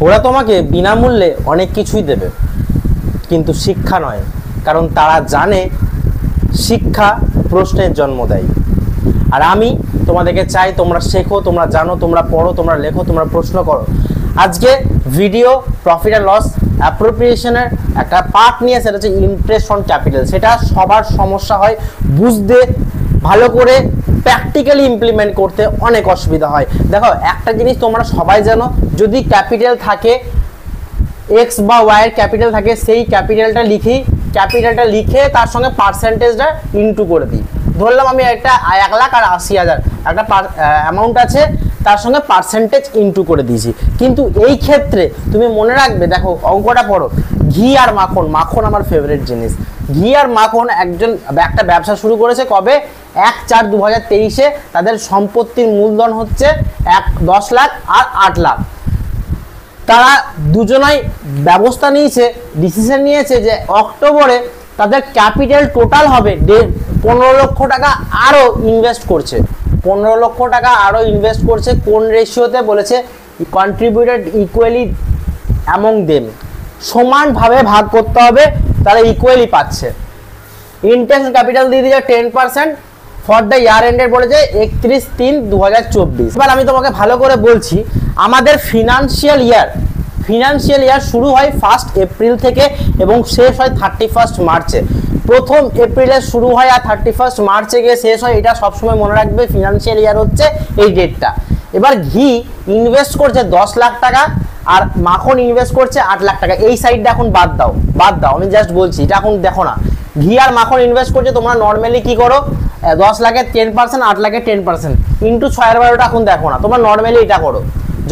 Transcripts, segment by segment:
ওরা তোমাকে বিনামূল্যে অনেক কিছুই দেবে, কিন্তু শিক্ষা নয়। কারণ তারা জানে শিক্ষা প্রশ্নের জন্ম দেয়। আর আমি তোমাদেরকে চাই তোমরা শেখো, তোমরা জানো, তোমরা পড়ো, তোমরা লেখো, তোমরা প্রশ্ন করো। আজকে ভিডিও প্রফিট অ্যান্ড লস অ্যাপ্রোপ্রিয়েশনের একটা পার্ট নিয়ে, সেটা হচ্ছে ইন্টারেস্ট অন ক্যাপিটাল। সেটা সবার সমস্যা হয় বুঝতে, ভালো করে প্র্যাকটিক্যালি ইমপ্লিমেন্ট করতে অনেক অসুবিধা হয়। দেখো একটা জিনিস তোমরা সবাই জানো, যদি ক্যাপিটাল থাকে, এক্স বা ওয়াইয়ের ক্যাপিটাল থাকে, সেই ক্যাপিটালটা লিখে তার সঙ্গে পার্সেন্টেজটা ইনটু করে দিই। ধরলাম আমি একটা 1,00,000 আর 80,000 একটা অ্যামাউন্ট আছে, তার সঙ্গে পার্সেন্টেজ ইনটু করে দিয়েছি। কিন্তু এই ক্ষেত্রে তুমি মনে রাখবে, দেখো অঙ্কটা পড়ো, ঘি আর মাখন। মাখন আমার ফেভারিট জিনিস। ঘি আর মাখন একটা ব্যবসা শুরু করেছে কবে? 1/4/2023-এ। তাদের সম্পত্তির মূলধন হচ্ছে 10 লাখ আর 8 লাখ। তারা দুজনাই ব্যবস্থা নিয়েছে, ডিসিশন নিয়েছে যে অক্টোবরে তাদের ক্যাপিটাল টোটাল হবে 15 লক্ষ টাকা আরও ইনভেস্ট করছে। 15 লক্ষ টাকা আরও ইনভেস্ট করছে। কোন রেশিওতে? বলেছে কন্ট্রিবিউটেড ইকুয়ালি অ্যামং দেম, সমানভাবে ভাগ করতে হবে, তারা ইকুয়ালি পাচ্ছে। ইন্টারেস্ট ক্যাপিটাল দিয়ে দিয়েছে 10% ফর দ্য ইয়ার এন্ডের, বলেছে 31/3/2024। এবার আমি তোমাকে ভালো করে বলছি, আমাদের ফিনান্সিয়াল ইয়ার শুরু হয় 1 এপ্রিল থেকে এবং শেষ হয় 31 মার্চে। 1 এপ্রিলে শুরু হয় আর 31 মার্চে গিয়ে শেষ হয়। এটা সবসময় মনে রাখবে, ফিনান্সিয়াল ইয়ার হচ্ছে এই ডেটটা। এবার ঘি ইনভেস্ট করছে 10 লাখ টাকা আর মাখন ইনভেস্ট করছে 8 লাখ টাকা। এই সাইডটা এখন বাদ দাও, আমি জাস্ট বলছি, এটা এখন দেখো না। ঘি আর মাখন ইনভেস্ট করছে, তোমরা নর্মালি কি করো, 10 লাখের 10%, 8 লাখের 10% ইন্টু 6/12টা এখন দেখো না, তোমরা নর্মালি এটা করো।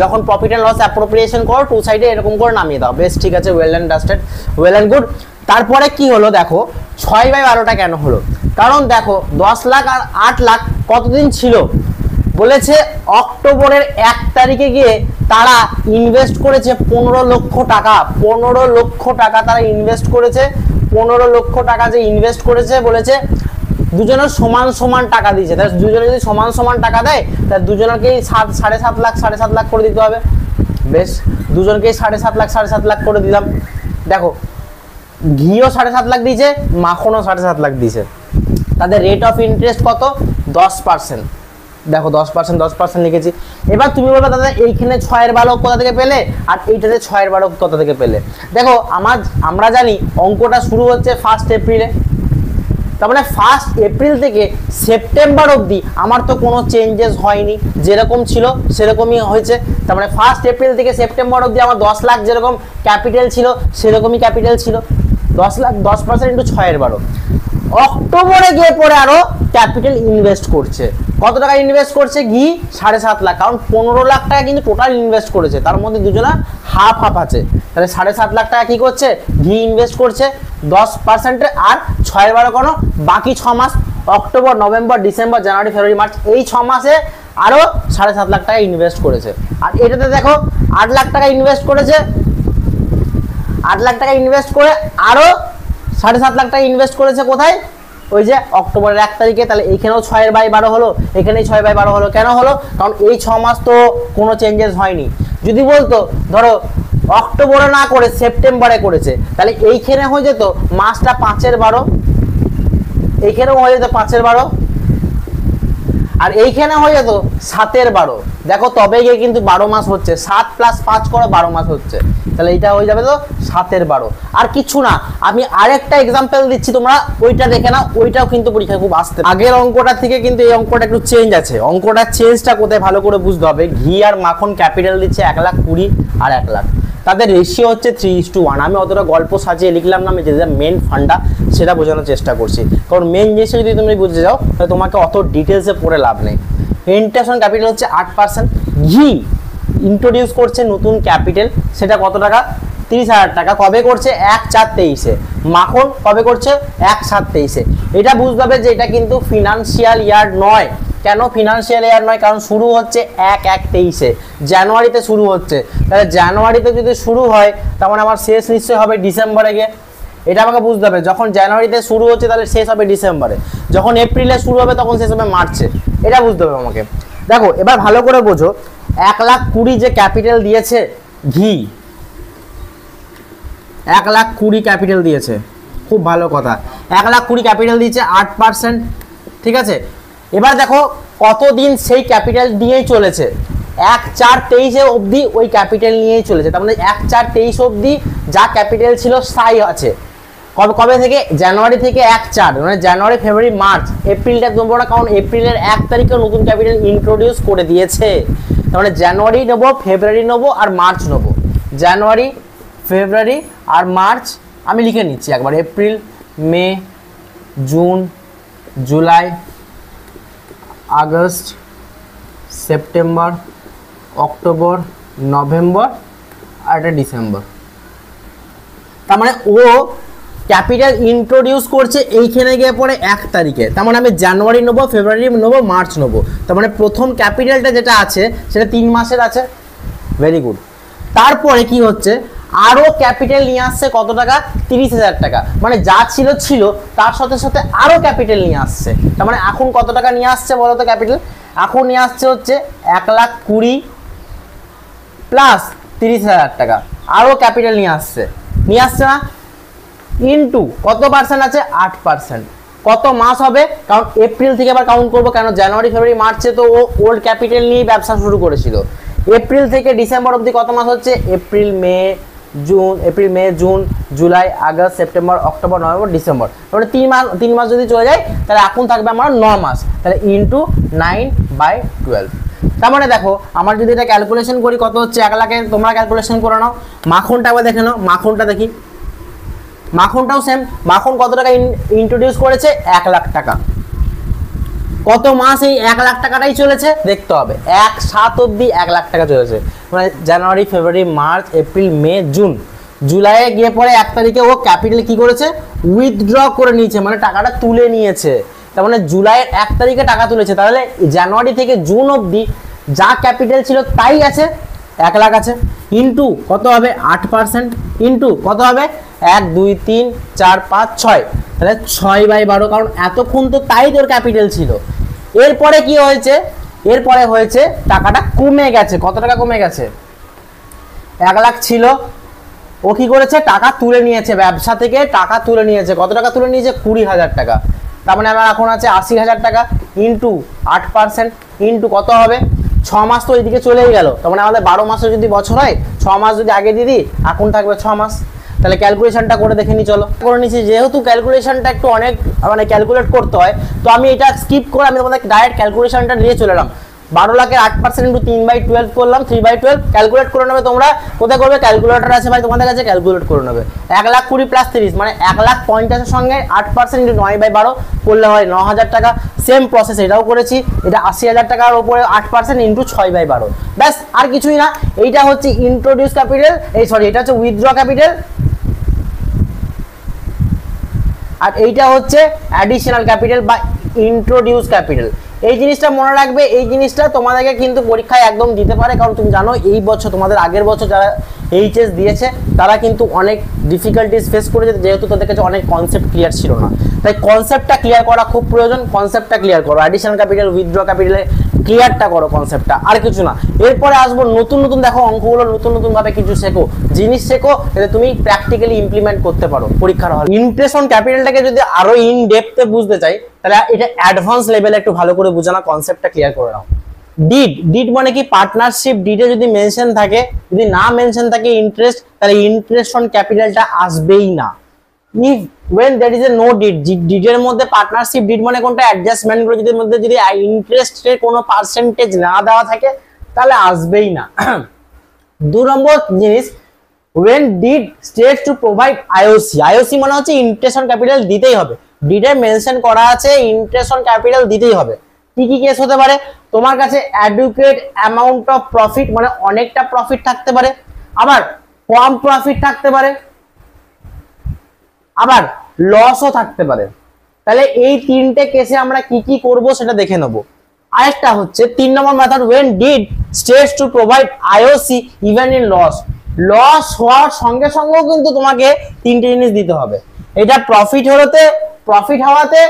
যখন প্রফিট অ্যান্ড লস অ্যাপ্রোপ্রিয়েশন করো, টু সাইডে এরকম করে নামিয়ে দাও। বেশ, ঠিক আছে, well and dusted, well and good. তারপরে কি হলো দেখো, 6/12টা কেন হলো? কারণ দেখো 10 লাখ আর 8 লাখ কতদিন ছিল? বলেছে অক্টোবরের 1 তারিখে গিয়ে তারা ইনভেস্ট করেছে 15 লক্ষ টাকা। 15 লক্ষ টাকা তারা ইনভেস্ট করেছে। 15 লক্ষ টাকা যে ইনভেস্ট করেছে, বলেছে দুজনের সমান টাকা দিয়েছে। তাহলে দুজনে যদি সমান টাকা দেয়, তাহলে দুজনকেই 7.5 লাখ করে দিতে হবে। বেশ, দুজনকেই 7.5 লাখ করে দিলাম। দেখো ঘিও 7.5 লাখ দিয়েছে, মাখনও 7.5 লাখ দিয়েছে। তাদের রেট অফ ইন্টারেস্ট কত? 10%। দেখো 10% লিখেছি। এবার তুমি বলবে দাদা এইখানে 6/12 কোথা থেকে পেলে আর এইটাতে 6/12 কোথা থেকে পেলে? দেখো আমরা জানি অঙ্কটা শুরু হচ্ছে 1 এপ্রিলে। তার মানে 1 এপ্রিল থেকে সেপ্টেম্বর অবধি আমার তো কোনো চেঞ্জেস হয়নি, যেরকম ছিল সেরকমই হয়েছে। তার মানে 1 এপ্রিল থেকে সেপ্টেম্বর অবধি আমার 10 লাখ যেরকম ক্যাপিটাল ছিল সেরকমই ক্যাপিটাল ছিল। 10 লাখ 10% ইন্টু 6/12। অক্টোবরে গিয়ে পরে আরো ক্যাপিটাল ইনভেস্ট করছে। কত টাকা ইনভেস্ট করছে? ঘি 7.5 লাখ। কারণ 15 লাখ টাকা কিন্তু টোটাল ইনভেস্ট করেছে, তার মধ্যে দুজনা হাফ আছে। তাহলে 7.5 লাখ টাকা কি করছে? ঘি ইনভেস্ট করছে 10%। আর 6/12 কোনো বাকি 6 মাস, অক্টোবর, নভেম্বর, ডিসেম্বর, জানুয়ারি, ফেব্রুয়ারি, মার্চ, এই 6 মাসে আরো 7.5 লাখ টাকা ইনভেস্ট করেছে। আর এটাতে দেখো 8 লাখ টাকা ইনভেস্ট করেছে। 8 লাখ টাকা ইনভেস্ট করে আরো 7.5 লাখ টাকা ইনভেস্ট করেছে কোথায়? ওই যে অক্টোবরের 1 তারিখে। তাহলে এইখানেও 6/12 হলো, এখানেই 6/12 হলো। কেন হলো? কারণ এই 6 মাস তো কোনো চেঞ্জেস হয়নি। যদি বলতো ধরো অক্টোবরে না করে সেপ্টেম্বরে করেছে, তাহলে এইখানে হয়ে যেত মাসটা 5/12, এইখানেও হয়ে যেত 5/12, আর এইখানে হয়ে যেত 7/12। দেখো তবে গিয়ে কিন্তু 12 মাস হচ্ছে। 7 + 5 করো 12 মাস হচ্ছে। তাহলে এটা হয়ে যাবে তো 7/12। আর কিছু না, আমি আরেকটা এক্সাম্পল দিচ্ছি, তোমরা ওইটা দেখে নাও। ওইটাও কিন্তু পরীক্ষায় খুব আসতে, আগের অঙ্কটা থেকে কিন্তু এই অঙ্কটা একটু চেঞ্জ আছে। অঙ্কটার চেঞ্জটা কোথায় ভালো করে বুঝতে হবে। ঘি আর মাখন ক্যাপিটাল দিচ্ছে 1,20,000 আর 1 লাখ। তাদের রেশিও হচ্ছে 3:1। আমি অতটা গল্প সাজিয়ে লিখলাম না, আমি যেটা মেন ফান্ডা সেটা বোঝানোর চেষ্টা করছি। কারণ মেন জিনিসটা যদি তুমি বুঝতে যাও তাহলে তোমাকে অত ডিটেলসে পড়ে লাভ নেই। ইন্টারেস্ট অন ক্যাপিটাল হচ্ছে 8%। ঘি ইন্ট্রোডিউস করছে নতুন ক্যাপিটাল, সেটা কত টাকা? 30,000 টাকা। কবে করছে? 1/4/23-এ। মাখন কবে করছে? 1/7/23-এ। এটা বুঝতে হবে যে এটা কিন্তু ফিনান্সিয়াল ইয়ার নয়। কেন ফিনান্সিয়াল ইয়ার নয়? কারণ শুরু হচ্ছে 1/1/23-এ, জানুয়ারিতে শুরু হচ্ছে। তাহলে জানুয়ারিতে যদি শুরু হয় তার মানে আমার শেষ নিশ্চয়ই হবে ডিসেম্বরে গিয়ে। এটা আমাকে বুঝতে হবে। যখন জানুয়ারিতে শুরু হচ্ছে তাহলে শেষ হবে ডিসেম্বরে, যখন এপ্রিলে শুরু হবে তখন শেষ হবে মার্চে। এটা বুঝতে হবে আমাকে। দেখো এবার ভালো করে বোঝো, 1,20,000 যে ক্যাপিটাল দিয়েছে ঘি 1,20,000 ক্যাপিটাল দিয়েছে, খুব ভালো কথা, 1,20,000 ক্যাপিটাল দিয়েছে 8%, ঠিক আছে। এবার দেখো কতদিন সেই ক্যাপিটাল নিয়েই চলেছে, 1/4/23 অবধি ওই ক্যাপিটাল নিয়েই চলেছে, তার মানে 1/4/23 অবধি যা ক্যাপিটাল ছিল স্থায়ী আছে। কবে কবে থেকে? জানুয়ারি থেকে 1/4, মানে জানুয়ারি ফেব্রুয়ারি মার্চ এপ্রিলটা তোমরা না, কারণ এপ্রিলের 1 তারিখে নতুন ক্যাপিটাল ইন্ট্রোডিউস করে দিয়েছে, তার মানে জানুয়ারি নেবো, ফেব্রুয়ারি নেবো আর মার্চ নেবো, জানুয়ারি ফেব্রুয়ারি আর মার্চ আমি লিখে নিচ্ছি একবার, April May June July August September October November আর এটা ডিসেম্বর। তার মানে ও ক্যাপিটাল ইন্ট্রোডিউস করছে এইখানে গিয়ে পরে 1 তারিখে, তার মানে আমি জানুয়ারি নেবো, ফেব্রুয়ারি নেবো, মার্চ নেবো, তার মানে প্রথম ক্যাপিটালটা যেটা আছে সেটা 3 মাসের আছে, ভেরি গুড। তারপরে কি হচ্ছে, আরো ক্যাপিটাল নিয়ে আসছে কত টাকা? 30,000 টাকা, মানে যা ছিল ছিল তার সাথে সাথে আরো ক্যাপিটাল নিয়ে আসছে, তার মানে এখন কত টাকা নিয়ে আসছে বলো তো ক্যাপিটাল? এখন নিয়ে আসছে হচ্ছে 1,20,000 প্লাস 30,000 টাকা, আরো ক্যাপিটাল নিয়ে আসছে না, ইনটু কত পার্সেন্ট আছে? 8%। কত মাস হবে? কারণ এপ্রিল থেকে আবার কাউন্ট করবো, কেন জানুয়ারি ফেব্রুয়ারি মার্চে তো ও ওল্ড ক্যাপিটাল নিয়ে ব্যবসা শুরু করেছিল। এপ্রিল থেকে ডিসেম্বর অবধি কত মাস হচ্ছে? April May June July August September October November December, তাহলে 3 মাস যদি চলে যায় তাহলে এখন থাকবে আমার 9 মাস, তাহলে ইনটু 9/12। তার মানে দেখো আমার যদি এটা ক্যালকুলেশন করি কত হচ্ছে 1 লাখে, তোমরা ক্যালকুলেশন করে নাও। মাখনটা আবার দেখে নাও, মাখনটা দেখি, মাখনটাও সেম, মাখন কত টাকা ইন্ট্রোডিউস করেছে? 1 লাখ টাকা। কত মাস এই 1 লাখ টাকাটাই চলেছে দেখতে হবে, 1/7 অবধি 1 লাখ টাকা চলেছে, মানে January February March April May June জুলাইয়ে গিয়ে পরে 1 তারিখে ও ক্যাপিটাল কি করেছে? উইথড্র করে নিয়েছে, মানে টাকাটা তুলে নিয়েছে, তার মানে জুলাইয়ের 1 তারিখে টাকা তুলেছে, তাহলে জানুয়ারি থেকে জুন অবধি যা ক্যাপিটাল ছিল তাই আছে, 1 লাখ আছে, ইন্টু কত হবে? 8%, ইন্টু কত হবে? 1 2 3 4 5 6, তাহলে 6/12, কারণ এতক্ষণ তো তাই তোর ক্যাপিটাল ছিল। এরপরে কি হয়েছে? এরপরে হয়েছে টাকাটা কমে গেছে, কত টাকা কমে গেছে? 1 লাখ ছিল, ও কি করেছে? টাকা তুলে নিয়েছে, ব্যবসা থেকে টাকা তুলে নিয়েছে, কত টাকা তুলে নিয়েছে? 20,000 টাকা, তার মানে আমার এখন আছে 80,000 টাকা, ইন্টু 8%, ইন্টু কত হবে? 6 মাস তো এইদিকে চলেই গেল, তার মানে আমাদের 12 মাসে যদি বছর হয়, 6 মাস যদি আগে দিয়ে দিই এখন থাকবে 6 মাস। তাহলে ক্যালকুলেশনটা করে দেখে নি, চলো করে নিচ্ছি, যেহেতু ক্যালকুলেশনটা একটু অনেক মানে ক্যালকুলেট করতে হয়, তো আমি এটা স্কিপ করে আমি তোমাদের ডাইরেক্ট ক্যালকুলেশনটা নিয়ে চলে এলাম। 12 লাখের 8% ইন্টু 3/12 করলাম, 3/12 ক্যালকুলেট করে নেবে তোমরা, কোথায় করবে? ক্যালকুলেটর আছে ভাই তোমাদের কাছে, ক্যালকুলেট করে নেবে। 1,20,000 প্লাস 30 মানে 1,50,000 সঙ্গে 8% ইন্টু 9/12 করলে হয় 9,000 টাকা। সেম প্রসেস এটাও করেছি, এটা 80,000 টাকার উপরে 8% ইন্টু 6/12, ব্যাস আর কিছুই না। এইটা হচ্ছে ইন্ট্রোডিউস ক্যাপিটাল, এটা হচ্ছে উইথড্র ক্যাপিটাল, আর এইটা হচ্ছে অ্যাডিশনাল ক্যাপিটাল বা ইন্ট্রোডিউস ক্যাপিটাল। এই জিনিসটা মনে রাখবে, এই জিনিসটা তোমাদেরকে কিন্তু পরীক্ষায় একদম দিতে পারে, কারণ তুমি জানো এই বছর তোমাদের আগের বছর যারা এইচএস দিয়েছে তারা কিন্তু অনেক ডিফিকাল্টিস ফেস করেছে, যেহেতু তাদের কাছে অনেক কনসেপ্ট ক্লিয়ার ছিল না, তাই কনসেপ্টটা ক্লিয়ার করা খুব প্রয়োজন। কনসেপ্টটা ক্লিয়ার করো, অ্যাডিশনাল ক্যাপিটাল উইথড্র ক্যাপিটালে ক্লিয়ারটা করো কনসেপ্টটা, আর কিছু না। এরপরে আসবো নতুন নতুন, দেখো অঙ্কগুলো নতুন নতুন ভাবে কিছু শেখো, জিনিস শেখো, যাতে তুমি প্র্যাকটিক্যালি ইমপ্লিমেন্ট করতে পারো পরীক্ষার হলে। ইমপ্রেশন ক্যাপিটালটাকে যদি আরো ইন ডেপথে বুঝতে চাই, তাহলে এটা অ্যাডভান্স লেভেলে একটু ভালো করে বুঝানো, কনসেপ্টটা ক্লিয়ার করে নাও। ডিড মানে কি? পার্টনারশিপ। ডিডে যদি মেনশন থাকে, যদি না মেনশন থাকে ইন্টারেস্ট, তাহলে ইন্টারেস্ট অন ক্যাপিটালটা আসবেই না। If when there is a no deed, ডিডের মধ্যে পার্টনারশিপ ডিড মানে কোনটা? অ্যাডজাস্টমেন্ট গুলো যদি মধ্যে যদি ইন্টারেস্টের কোনো পার্সেন্টেজ না দেওয়া থাকে তাহলে আসবেই না। 2 নম্বর জিনিস, when deed states to provide IOC, IOC মানে হচ্ছে ইন্টারেস্ট অন ক্যাপিটাল দিতেই হবে, ডিডে মেনশন করা আছে ইন্টারেস্ট অন ক্যাপিটাল দিতেই হবে। কি কি কেস হতে পারে? তোমার কাছে অ্যাডুকেট অ্যামাউন্ট অফ প্রফিট, মানে অনেকটা প্রফিট থাকতে পারে, আবার কম প্রফিট থাকতে পারে, আবার লসও থাকতে পারে। তাহলে এই 3টে কেসে আমরা কি কি করব সেটা দেখে নেব। আরেকটা হচ্ছে 3 নম্বর method, when deed states to provide IOC even in loss, loss হওয়ার সঙ্গে সঙ্গেও কিন্তু তোমাকে 3টে জিনিস দিতে হবে। এটা প্রফিট হওয়াতে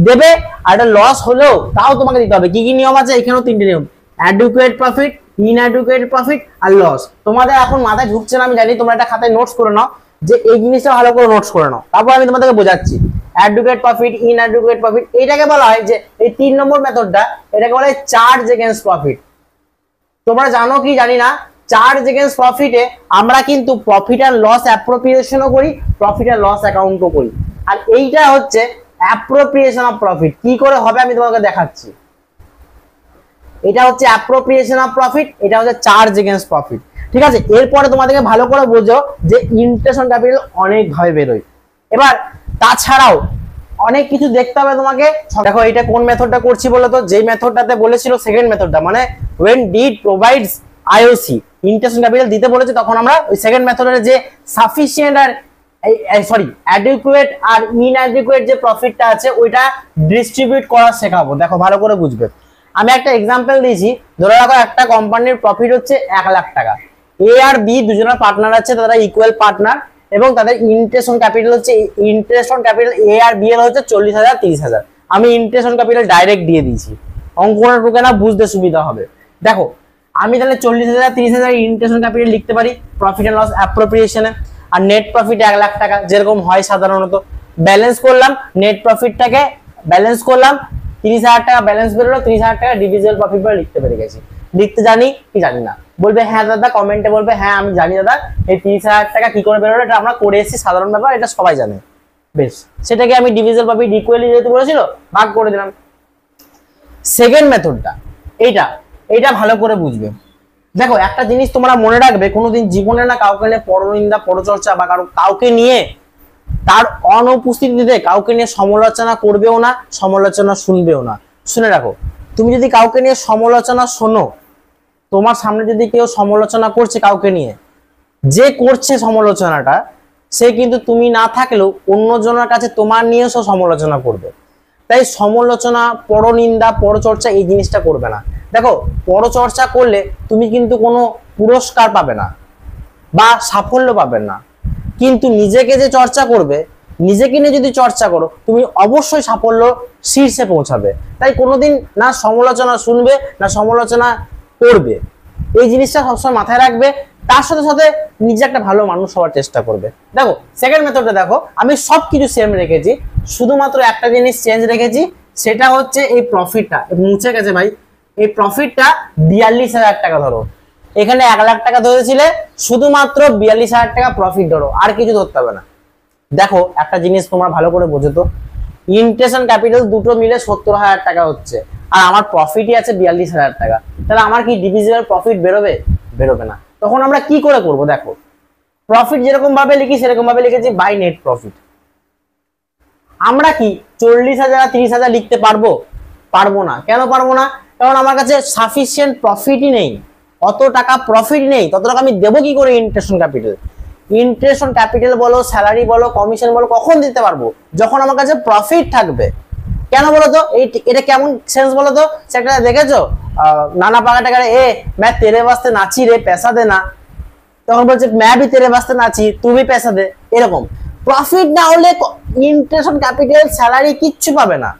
দেবে, আর এটা লস হলেও তাও তোমাকে দিতে হবে। কি কি নিয়ম আছে? এখানেও 3টে নিয়ম, অ্যাডুকুয়েট প্রফিট, ইনঅ্যাডিকুয়েট প্রফিট আর লস। তোমাদের এখন মাথায় ঢুকছে না আমি জানি, তোমরা একটা খাতায় নোটস করে নাও, যে এই জিনিসটা ভালো করে নোটস করে নাও, তারপর আমি তোমাদেরকে বোঝাচ্ছি। অ্যাডুকেট প্রফিট, ইনঅ্যাডিকুয়েট প্রফিট, এটাকে বলা হয় যে এই 3 নম্বর মেথডটা, এটাকে বলা হয় চার্জ এগেইনস্ট প্রফিট। তোমরা জানো কি জানি না, চার্জ এগেইনস্ট প্রফিটে আমরা কিন্তু প্রফিট আর লস অ্যাপ্রোপ্রিয়েশনও করি, প্রফিট আর লস অ্যাকাউন্টও করি। আর এইটা হচ্ছে অ্যাপ্রোপ্রিয়েশন অফ প্রফিট। কি করে হবে আমি তোমাকে দেখাচ্ছি। এটা হচ্ছে অ্যাপ্রোপ্রিয়েশন অফ প্রফিট, এটা হচ্ছে চার্জ এগেইনস্ট প্রফিট। ঠিক আছে, এরপরে তোমাদেরকে ভালো করে বোঝো যে ইন্টারেস্ট অন ক্যাপিটাল অনেক ভাবে বেরোয়। এবার তাছাড়াও অনেক কিছু দেখতে হবে তোমাকে। দেখো এটা কোন মেথডটা করছি বলো তো, যেই মেথডটাতে বলেছিল সেকেন্ড মেথডটা, মানে when deed provides IOC interest on capital দিতে বলেছে, তখন আমরা ওই সেকেন্ড মেথডের যে সাফিসিয়েন্ট আর অ্যাডিকুয়েট আর ইনঅ্যাডিকুয়েট যে প্রফিটটা আছে ওইটা ডিস্ট্রিবিউট করা শেখাবো। দেখো ভালো করে বুঝবে। আমি একটা এক্সাম্পল দিয়েছি, ধরে রাখো একটা কোম্পানির প্রফিট হচ্ছে 1 লাখ টাকা, এ আর বি দুজনের পার্টনার আছে, তারা ইকুয়াল পার্টনার, এবং তাদের ইন্টারেস্ট অন ক্যাপিটাল হচ্ছে, ইন্টারেস্ট অন ক্যাপিটাল এ আর বি এর হচ্ছে 40,000 30,000। আমি ইন্টারেস্ট অন ক্যাপিটাল ডাইরেক্ট দিয়ে দিয়েছি, অঙ্কনের টুকে না বুঝতে সুবিধা হবে। দেখো আমি তাহলে 40,000 30,000 ইন্টারেস্ট অন ক্যাপিটাল লিখতে পারি প্রফিট এন্ড লস অ্যাপ্রোপ্রিয়েশনে, আর নেট প্রফিট 1 লাখ টাকা যেরকম হয় সাধারণত। ব্যালেন্স করলাম নেট প্রফিটটাকে, ব্যালেন্স করলাম 30,000 টাকা ব্যালেন্স বেরোলো, 30,000 টাকা ডিভিজিবল প্রফিট বলে লিখতে পেরে গেছি। লিখতে জানি কি জানি না বলবে হ্যাঁ দাদা, কমেন্টে বলবে হ্যাঁ আমি জানি দাদা, এই 30,000 টাকা কি করে বেরোলো, এটা আমরা করে এসেছি, সাধারণ ব্যাপার, এটা সবাই জানে। বেশ, সেটাকে আমি ডিভিজিবল প্রফিট ইকুয়ালি যেহেতু বলেছিল ভাগ করে দিলাম। সেকেন্ড মেথডটা এইটা ভালো করে বুঝবে। দেখো একটা জিনিস তোমরা মনে রাখবে, কোনোদিন জীবনে না কাউকে নিয়ে পরনিন্দা পরচর্চা বা কাউকে নিয়ে তার অনুপস্থিতিতে কাউকে নিয়ে সমালোচনা করবেও না, সমালোচনা শুনবেও না। শুনে রাখো, তুমি যদি কাউকে নিয়ে সমালোচনা শোনো, তোমার সামনে যদি কেউ সমালোচনা করছে কাউকে নিয়ে, যে করছে সমালোচনাটা সে কিন্তু তুমি না থাকলেও অন্যজনের কাছে তোমার নিয়েও সে সমালোচনা করবে। তাই সমালোচনা, পরনিন্দা, পরচর্চা এই জিনিসটা করবে না। দেখো পরচর্চা করলে তুমি কিন্তু কোনো পুরস্কার পাবে না বা সাফল্য পাবে না, কিন্তু নিজেকে যে চর্চা করবে, নিজেকে নিয়ে যদি চর্চা করো তুমি অবশ্যই সাফল্য শীর্ষে পৌঁছাবে। তাই কোনোদিন না সমালোচনা শুনবে না সমালোচনা করবে, এই জিনিসটা সবসময় মাথায় রাখবে। তার সাথে সাথে নিজে একটা ভালো মানুষ হওয়ার চেষ্টা করবে। দেখো সেকেন্ড মেথডটা দেখো, আমি সবকিছু সেম রেখেছি, শুধুমাত্র একটা জিনিস চেঞ্জ রেখেছি, সেটা হচ্ছে এই প্রফিটটা মুছে গেছে ভাই। এই প্রফিটটা 42,000 টাকা ধরো, এখানে 1 লাখ টাকা ধরেছিলে, শুধুমাত্র 42,000 টাকা প্রফিট ধরো, আর কিছু ধরতে হবে না। দেখো একটা জিনিস তোমরা ভালো করে বোঝো তো, ইন্টারেস্ট অন ক্যাপিটাল দুটো মিলে 70,000 টাকা হচ্ছে, আর আমার প্রফিটই আছে 42,000 টাকা, তাহলে আমার কি ডিভিজিবল প্রফিট বেরোবে? বেরোবে না। তখন আমরা কি করে করব? দেখো প্রফিট যেরকম ভাবে লিখি সেরকম ভাবে লিখেছি বাই নেট প্রফিট। আমরা কি 40,000 30,000 লিখতে পারবো? পারবো না। কেন পারবো না? কারণ আমার কাছে সাফিসিয়েন্ট প্রফিটই নেই, অত টাকা প্রফিট নেই, তত টাকা আমি দেবো কি করে interest on capital? Interest on capital বলো, স্যালারি বলো, কমিশন বলো, কখন দিতে পারবো? যখন আমার কাছে প্রফিট থাকবে। কেন বলো তো? এটা কেমন সেন্স বলো তো? সেটা দেখেছো নানা পাকা টাকা, मैं तेरे वास्ते नाची रे पैसा दे ना, তখন বলছে मैं भी तेरे वास्ते नाची तू भी पैसा दे। এরকম প্রফিট না হলে ইন্টারেস্ট অন ক্যাপিটাল, স্যালারি কিচ্ছু পাবে না।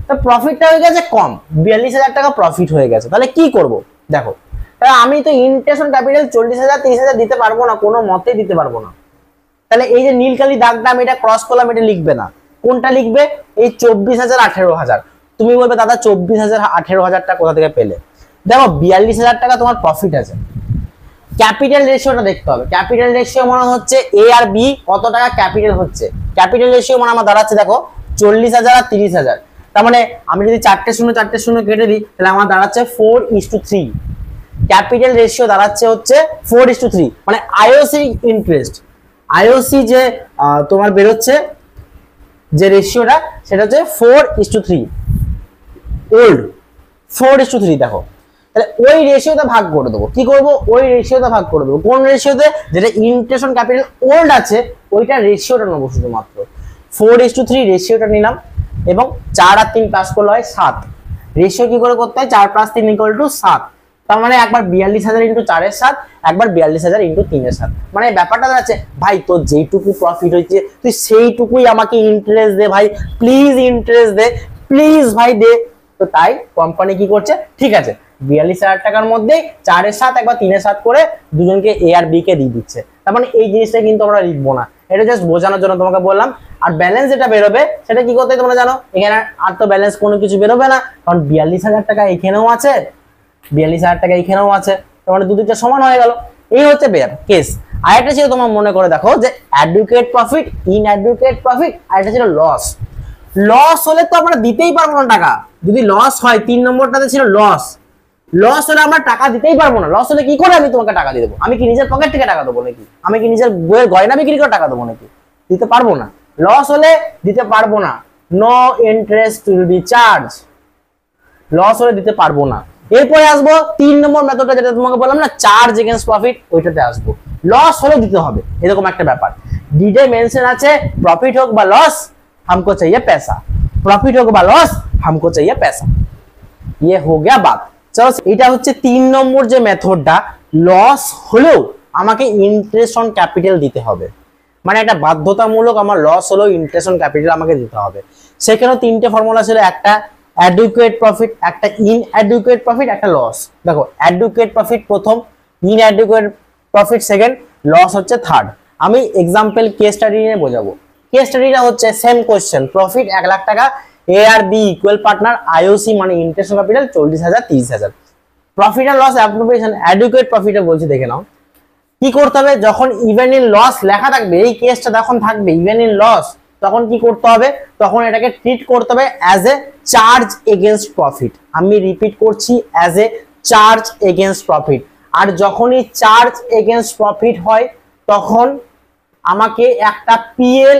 তো প্রফিটটা হয়ে গেছে কম, 42,000 টাকা প্রফিট হয়ে গেছে, তাহলে কি করব? দেখো তাহলে আমি তো ইন্টারেস্ট অন ক্যাপিটাল 40,000 30,000 দিতে পারবো না, কোনো মতেই দিতে পারবো না। তাহলে এই যে নীলকালি দাগটা আমি এটা ক্রস করলাম, এটা লিখবে না। কোনটা লিখবে? এই 24,000 18,000। তুমি বলবে দাদা 24,000 18,000 টাকা কোথা থেকে পেলে? দেখো 42,000 টাকা তোমার প্রফিট আছে, ক্যাপিটাল রেশিওটা দেখতে হবে। ক্যাপিটাল রেশিও মানে হচ্ছে এ আর বি কত টাকা ক্যাপিটাল হচ্ছে। ক্যাপিটাল রেশিও মানে আমার দাঁড়াচ্ছে দেখো 40,000 আর 30,000। তার মানে আমি যদি 4টে শূন্য কেটে দিই তাহলে আমার দাঁড়াচ্ছে 4:3। ক্যাপিটাল রেশিও দাঁড়াচ্ছে হচ্ছে 4:3, মানে আইওসি ইন্টারেস্ট, আইওসি যে তোমার বেরোচ্ছে যে রেশিওটা সেটা হচ্ছে 4:3। ওল্ড 4:3। দেখো তাহলে ওই রেশিওতে ভাগ করে দেবো। কি করব? ওই রেশিওতে ভাগ করে দেবো। কোন রেশিওতে? যেটা ইন্টারেস্ট অন ক্যাপিটাল ওল্ড আছে ওইটা রেশিওটা নেবো শুধুমাত্র। 4:3 রেশিওটা নিলাম, এবং 4 আর 3 প্লাস করলে হয় 7। রেশিও কি করে করতে হয়? 4 + 3 = 7। তার মানে একবার 42,000 × 4 এর 7, একবার 42,000 × 3 এর 7। মানে ব্যাপারটা দাঁড়াচ্ছে ভাই তোর যেইটুকু প্রফিট হয়েছে তুই সেইটুকুই আমাকে ইন্টারেস্ট দে ভাই, প্লিজ ইন্টারেস্ট দে, প্লিজ ভাই দে। তো তাই কোম্পানি কি করছে? ঠিক আছে 42,000 টাকার মধ্যে 4-এর 7 একবার 3-এর 7 করে দুজনকে এ আর বি কে দিয়ে দিচ্ছে। তার মানে এই জিনিসটা কিন্তু আমরা লিখবো না, এটা জাস্ট বোঝানোর জন্য তোমাকে বললাম। আর ব্যালেন্স যেটা বেরোবে সেটা কি করতে তোমরা জানো, এখানে আর তো ব্যালেন্স কোনো কিছু বেরোবে না, কারণ 42,000 টাকা এখানেও আছে, 42,000 টাকা এখানেও আছে, তার মানে দুদিকটা সমান হয়ে গেল। এই হচ্ছে কেস। আরেকটা ছিল তোমার মনে করে দেখো যে অ্যাডুকেট প্রফিট, ইনঅ্যাডুকেট প্রফিট, আরেকটা ছিল লস। লস হলে তো আমরা দিতেই পারবো না টাকা, যদি লস হয় 3 নম্বরটাতে ছিল লস, লস হলে আমরা টাকা দিতেই পারবো না। লস হলে কি করে আমি তোমাকে টাকা দিয়ে দেবো? আমি কি নিজের পকেট থেকে টাকা দেবো নাকি? আমি কি নিজের বইয়ের গয়না বিক্রি করে টাকা দেবো নাকি? দিতে পারবো না। লস হলে দিতে পারবো না, no interest will be charge, loss হলে দিতে পারবো না। এরপরে আসবো 3 নম্বর মেথডটা, যেটা তোমাকে বললাম না চার্জ এগেইনস্ট প্রফিট, ওইটাতে আসবো। লস হলে দিতে হবে এরকম একটা ব্যাপার, ডিডে মেনশন আছে প্রফিট হোক বা লস हमको चाहिए पैसा, प्रॉफिट होगा বা লস हमको चाहिए पैसा। ये हो गया बात। চলো এটা হচ্ছে 3 নম্বর যে মেথডটা, লস হলেও আমাকে ইন্টারেস্ট অন ক্যাপিটাল দিতে হবে, মানে একটা বাধ্যতামূলক আমার লস হলেও ইন্টারেস্ট অন ক্যাপিটাল আমাকে দিতে হবে। সেখানেও 3টে ফর্মুলা ছিল, একটা অ্যাডুকুয়েট প্রফিট, একটা ইনঅ্যাডুকুয়েট প্রফিট, একটা লস। দেখো অ্যাডুকুয়েট প্রফিট প্রথম, ইনঅ্যাডুকুয়েট প্রফিট সেকেন্ড, লস হচ্ছে থার্ড। আমি এক্সাম্পল কেস স্টাডি নিয়ে বোঝাবো। কেস স্টাডিটা হচ্ছে সেম কোশ্চেন, প্রফিট 1 লাখ টাকা, এ আর বি ইকুয়াল পার্টনার, আইওসি মানে interest on capital 40,000 30,000। Profit and loss appropriation adequate প্রফিটে বলছি, দেখে নাও কি করতে হবে। যখন ইভেন ইন লস লেখা থাকবে, এই কেসটা যখন থাকবে ইভেন ইন লস, তখন কি করতে হবে, তখন এটাকে ট্রিট করতে হবে as a charge against profit. আমি রিপিট করছি, as a charge against profit. আর যখনই চার্জ এগেইনস্ট প্রফিট হয় তখন আমাকে একটা পিএল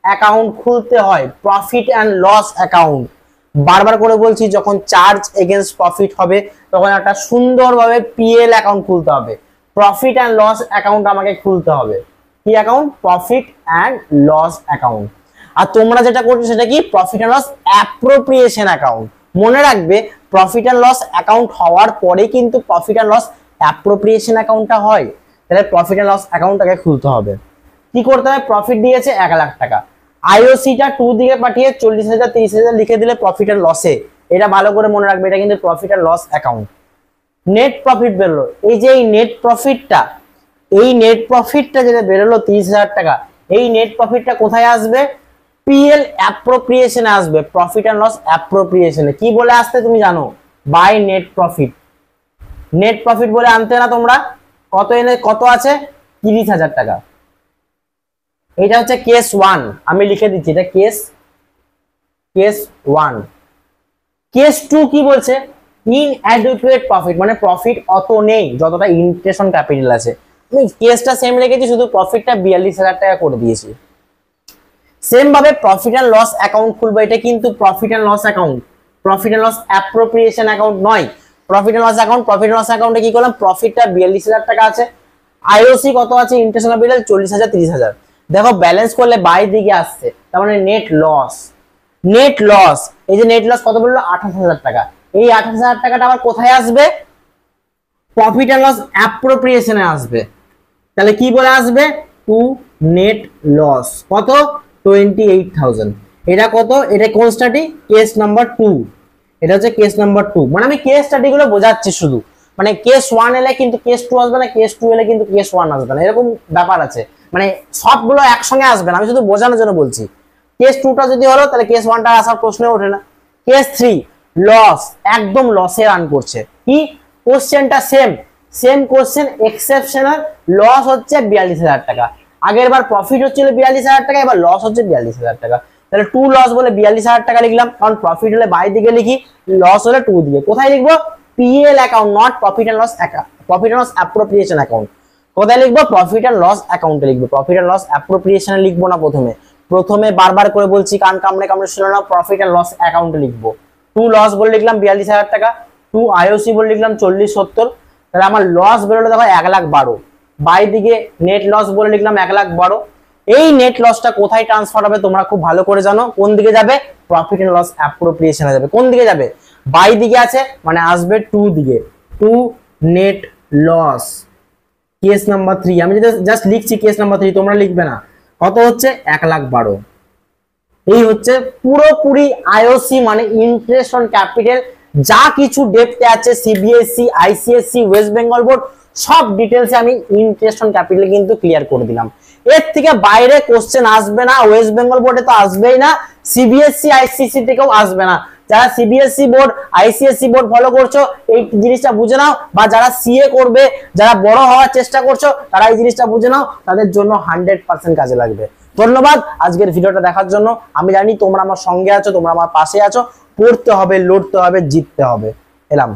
অ্যাকাউন্ট খুলতে হয়, প্রফিট অ্যান্ড লস অ্যাকাউন্ট। বারবার করে বলছি, যখন চার্জ এগেইনস্ট প্রফিট হবে তখন একটা সুন্দরভাবে পিএল অ্যাকাউন্ট খুলতে হবে, প্রফিট অ্যান্ড লস অ্যাকাউন্ট আমাকে খুলতে হবে। কি account? Profit and loss account. আর তোমরা যেটা করছো সেটা কি? Profit and loss appropriation account. মনে রাখবে প্রফিট অ্যান্ড লস অ্যাকাউন্ট হওয়ার পরে কিন্তু প্রফিট অ্যান্ড লস অ্যাপ্রোপ্রিয়েশন অ্যাকাউন্টটা হয়। তাহলে প্রফিট অ্যান্ড লস অ্যাকাউন্টটাকে খুলতে হবে। কি করতে হবে? প্রফিট দিয়েছে 1 লাখ টাকা, আইওসিটা 2 দিকে পাঠিয়ে 40,000 30,000 লিখে দিলে প্রফিট অ্যান্ড লসে। এটা ভালো করে মনে রাখবে, এটা কিন্তু profit and loss account. Net profit বেরোলো, এই যে এই নেট প্রফিটটা যেটা বেরোলো 30,000 টাকা, এই নেট প্রফিটটা কোথায় আসবে? পিএল অ্যাপ্রোপ্রিয়েশনে আসবে, প্রফিট অ্যান্ড লস অ্যাপ্রোপ্রিয়েশনে। কি বলে আসতে তুমি জানো? By net profit. Net profit বলে আনতে না তোমরা? কত আছে? 30,000 টাকা। এটা হচ্ছে কেস 1, আমি লিখে দিচ্ছি, এটা কেস 1। কেস 2 কি বলছে? ইনঅ্যাডুকুয়েট প্রফিট, মানে প্রফিট অত নেই যতটা ইন্টারেস্ট অন ক্যাপিটাল আছে। আমি কেসটা সেম রেখেছি, শুধু প্রফিটটা 42,000 টাকা করে দিয়েছি। সেম ভাবে প্রফিট অ্যান্ড লস অ্যাকাউন্ট খুলবো, এটা কিন্তু profit and loss account, profit and loss appropriation account নয়। Profit and loss account, profit and loss অ্যাকাউন্টে কি করলাম? প্রফিটটা 42,000 টাকা আছে, আইওসি কত আছে? Interest on capital 40,000 30,000। দেখো ব্যালেন্স করলে বাই দিকে আসছে, তার মানে নেট লস। নেট লস, এই যে নেট লস কত বললো? 28,000 টাকা। এই 28,000 টাকাটা আবার কোথায় আসবে? প্রফিট অ্যান্ড লস অ্যাপ্রোপ্রিয়েশনে আসবে। তাহলে কি বলে আসবে? To net loss. কত? 28,000। এটা কত? এটা কোন স্টাডি? Case number 2। এটা হচ্ছে কেস নাম্বার 2। মানে আমি কেস স্টাডি গুলো বোঝাচ্ছি শুধু, মানে কেস 1 এলে কিন্তু কেস 2 আসবে না, কেস 2 এলে কিন্তু কেস 1 আসবে না, এরকম ব্যাপার আছে। মানে সবগুলো একসঙ্গে আসবে না, আমি শুধু বোঝানোর জন্য বলছি। কেস 2টা যদি হলো তাহলে কেস 1টা আসার প্রশ্ন ওঠে না। কেস 3 লস, একদম লসে রান করছে। কি কোশ্চেনটা? Same question, exceptional. লস হচ্ছে 42,000 টাকা। আগের বার প্রফিট হচ্ছিল 42,000 টাকা, এবার লস হচ্ছে 42,000 টাকা। তাহলে 2 লস বলে 42,000 টাকা লিখলাম, কারণ প্রফিট হলে বাই দিকে লিখি, লস হলে 2 দিকে। কোথায় লিখবো? PL account, not profit and loss account, profit and loss appropriation account. কোথায় লিখবো? প্রফিট এন্ড লস অ্যাকাউন্টে লিখবো, প্রফিট এন্ড লস অ্যাপ্রোপ্রিয়েশনে লিখবো না। প্রথমে বারবার করে বলছি, কান কামড়ে শুনে নাও, প্রফিট এন্ড লস অ্যাকাউন্টে লিখবো। 2 লস বলে লিখলাম 42,000 টাকা, 2 আইওসি বলে লিখলাম 40-70। তাহলে আমার লস বেরোলো দেখো 1,12,000। বাই দিকে নেট লস বলে লিখলাম 1,12,000। এই নেট লসটা কোথায় ট্রান্সফার হবে তোমরা খুব ভালো করে জানো। কোন দিকে যাবে? প্রফিট এন্ড লস অ্যাপ্রোপ্রিয়েশনে যাবে। কোন দিকে যাবে? বাই দিকে আছে, মানে আসবে 2 দিকে। 2 নেট লস। কেস নাম্বার 3 আমি জাস্ট লিখছি, কেস নাম্বার 3 তোমরা লিখবে না। কত হচ্ছে? 1,12,000। এই হচ্ছে পুরোপুরি আইওসি মানে ইন্টারেস্ট অন ক্যাপিটাল যা কিছু ডেপথে আছে CBSE, ICSE, West Bengal board সব ডিটেলসে আমি ইন্টারেস্ট অন ক্যাপিটালে কিন্তু ক্লিয়ার করে দিলাম। এর থেকে বাইরে কোশ্চেন আসবে না, ওয়েস্ট বেঙ্গল বোর্ডে তো আসবেই না, সিবিএসসি আইসিএসসি থেকেও আসবে না। যারা CBSE board, ICSE board follow করছো এই জিনিসটা বুঝে নাও, বা যারা সিএ করবে, যারা বড় হওয়ার চেষ্টা করছো তারা এই জিনিসটা বুঝে নাও, তাদের জন্য 100% কাজে লাগবে। ধন্যবাদ আজকের ভিডিওটা দেখার জন্য। আমি জানি তোমরা আমার সঙ্গে আছো, তোমরা আমার পাশে আছো। পড়তে হবে, লড়তে হবে, জিততে হবে। এলাম।